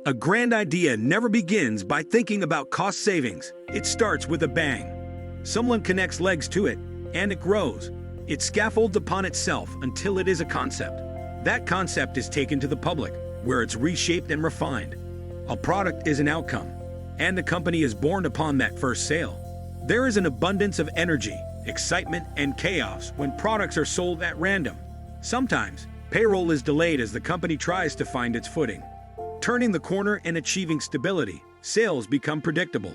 A grand idea never begins by thinking about cost savings. It starts with a bang. Someone connects legs to it, and it grows. It scaffolds upon itself until it is a concept. That concept is taken to the public, where it's reshaped and refined. A product is an outcome, and a company is born upon that first sale. There is an abundance of energy, excitement, and chaos when products are sold at random. Sometimes, payroll is delayed as the company tries to find its footing. Turning the corner and achieving stability, sales become predictable.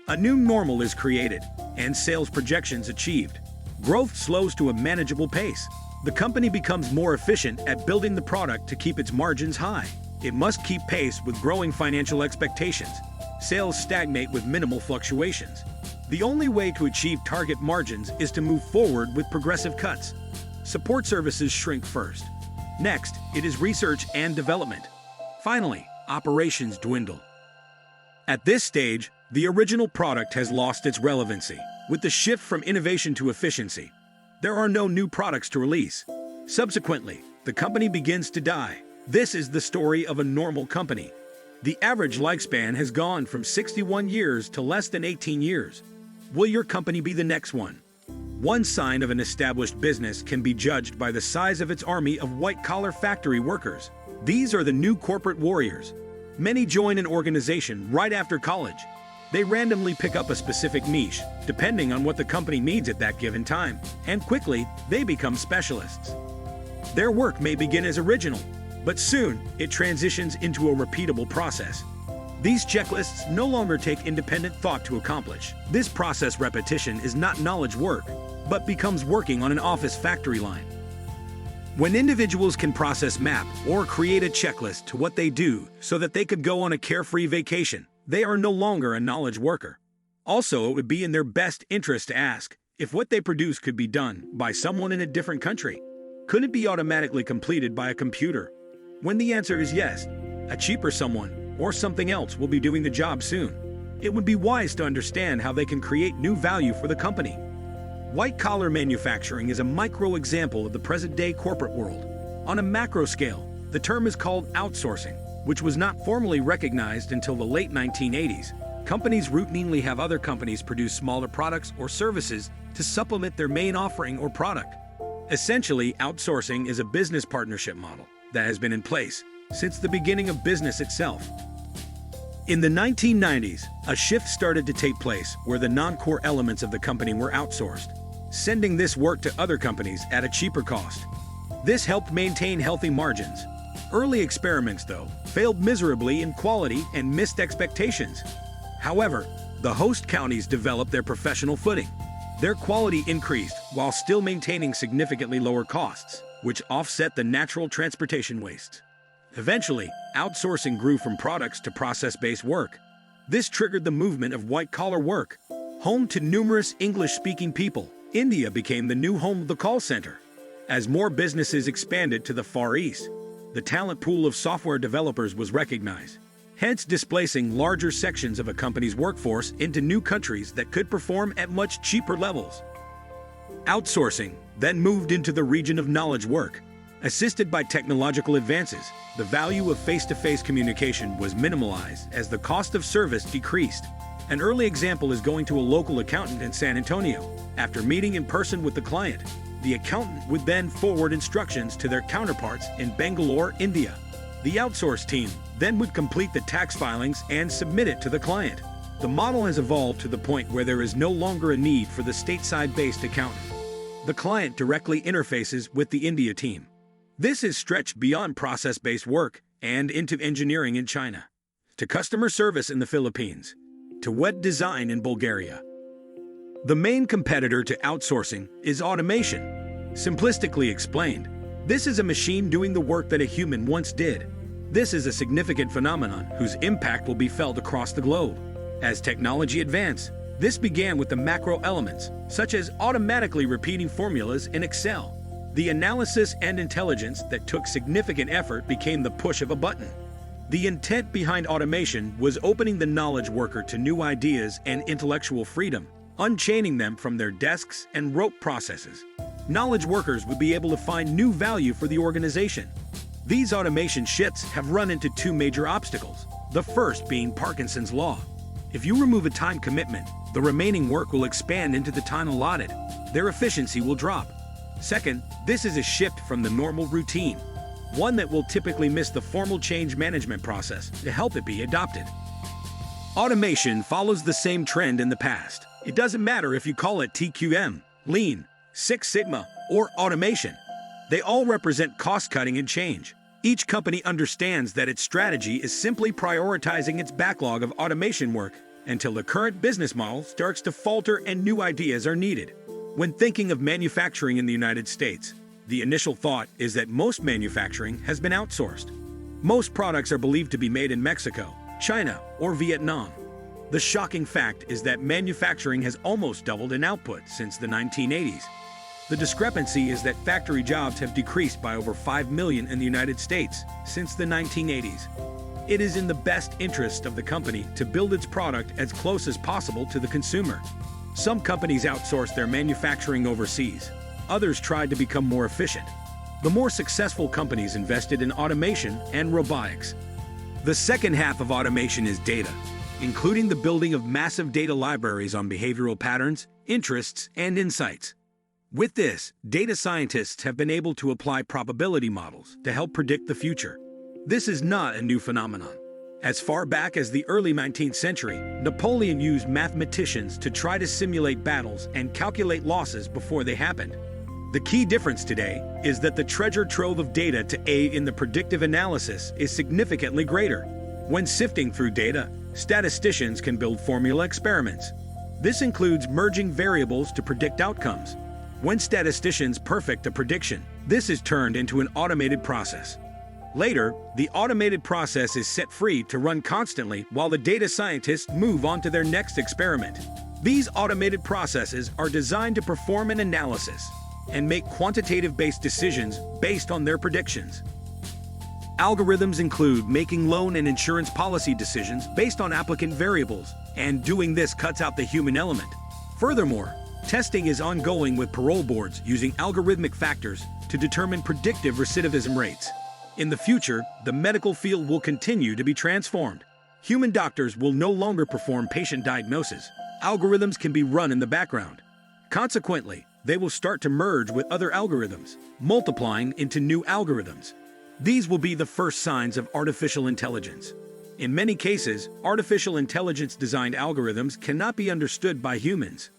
A new normal is created, and sales projections achieved. Growth slows to a manageable pace. The company becomes more efficient at building the product to keep its margins high. It must keep pace with growing financial expectations. Sales stagnate with minimal fluctuations. The only way to achieve target margins is to move forward with progressive cuts. Support services shrink first. Next, it is research and development. Finally, operations dwindle. At this stage, the original product has lost its relevancy. With the shift from innovation to efficiency, there are no new products to release. Subsequently, the company begins to die. This is the story of a normal company. The average lifespan has gone from 61 years to less than 18 years. Will your company be the next one? One sign of an established business can be judged by the size of its army of white-collar factory workers. These are the new corporate warriors. Many join an organization right after college. They randomly pick up a specific niche, depending on what the company needs at that given time, and quickly, they become specialists. Their work may begin as original, but soon, it transitions into a repeatable process. These checklists no longer take independent thought to accomplish. This process repetition is not knowledge work, but becomes working on an office factory line. When individuals can process map or create a checklist to what they do so that they could go on a carefree vacation, they are no longer a knowledge worker. Also, it would be in their best interest to ask if what they produce could be done by someone in a different country. Could it be automatically completed by a computer? When the answer is yes, a cheaper someone or something else will be doing the job soon. It would be wise to understand how they can create new value for the company. White-collar manufacturing is a micro-example of the present-day corporate world. On a macro scale, the term is called outsourcing, which was not formally recognized until the late 1980s. Companies routinely have other companies produce smaller products or services to supplement their main offering or product. Essentially, outsourcing is a business partnership model that has been in place since the beginning of business itself. In the 1990s, a shift started to take place where the non-core elements of the company were outsourced, sending this work to other companies at a cheaper cost. This helped maintain healthy margins. Early experiments, though, failed miserably in quality and missed expectations. However, the host counties developed their professional footing. Their quality increased while still maintaining significantly lower costs, which offset the natural transportation wastes. Eventually, outsourcing grew from products to process-based work. This triggered the movement of white-collar work. Home to numerous English-speaking people, India became the new home of the call center. As more businesses expanded to the Far East, the talent pool of software developers was recognized, hence displacing larger sections of a company's workforce into new countries that could perform at much cheaper levels. Outsourcing then moved into the region of knowledge work. Assisted by technological advances, the value of face-to-face communication was minimalized as the cost of service decreased. An early example is going to a local accountant in San Antonio. After meeting in person with the client, the accountant would then forward instructions to their counterparts in Bangalore, India. The outsourced team then would complete the tax filings and submit it to the client. The model has evolved to the point where there is no longer a need for the stateside-based accountant. The client directly interfaces with the India team. This is stretched beyond process-based work and into engineering in China, to customer service in the Philippines, to web design in Bulgaria. The main competitor to outsourcing is automation. Simplistically explained, this is a machine doing the work that a human once did. This is a significant phenomenon whose impact will be felt across the globe. As technology advanced, this began with the macro elements, such as automatically repeating formulas in Excel. The analysis and intelligence that took significant effort became the push of a button. The intent behind automation was opening the knowledge worker to new ideas and intellectual freedom, unchaining them from their desks and rote processes. Knowledge workers would be able to find new value for the organization. These automation shifts have run into two major obstacles, the first being Parkinson's law. If you remove a time commitment, the remaining work will expand into the time allotted. Their efficiency will drop. Second, this is a shift from the normal routine, one that will typically miss the formal change management process to help it be adopted. Automation follows the same trend in the past. It doesn't matter if you call it TQM, Lean, Six Sigma, or automation. They all represent cost-cutting and change. Each company understands that its strategy is simply prioritizing its backlog of automation work until the current business model starts to falter and new ideas are needed. When thinking of manufacturing in the United States, the initial thought is that most manufacturing has been outsourced. Most products are believed to be made in Mexico, China, or Vietnam. The shocking fact is that manufacturing has almost doubled in output since the 1980s. The discrepancy is that factory jobs have decreased by over 5 million in the United States since the 1980s. It is in the best interest of the company to build its product as close as possible to the consumer. Some companies outsource their manufacturing overseas. Others tried to become more efficient. The more successful companies invested in automation and robotics. The second half of automation is data, including the building of massive data libraries on behavioral patterns, interests, and insights. With this, data scientists have been able to apply probability models to help predict the future. This is not a new phenomenon. As far back as the early 19th century, Napoleon used mathematicians to try to simulate battles and calculate losses before they happened. The key difference today is that the treasure trove of data to aid in the predictive analysis is significantly greater. When sifting through data, statisticians can build formula experiments. This includes merging variables to predict outcomes. When statisticians perfect a prediction, this is turned into an automated process. Later, the automated process is set free to run constantly while the data scientists move on to their next experiment. These automated processes are designed to perform an analysis and make quantitative-based decisions based on their predictions. Algorithms include making loan and insurance policy decisions based on applicant variables, and doing this cuts out the human element. Furthermore, testing is ongoing with parole boards using algorithmic factors to determine predictive recidivism rates. In the future, the medical field will continue to be transformed. Human doctors will no longer perform patient diagnosis. Algorithms can be run in the background. Consequently, they will start to merge with other algorithms, multiplying into new algorithms. These will be the first signs of artificial intelligence. In many cases, artificial intelligence-designed algorithms cannot be understood by humans.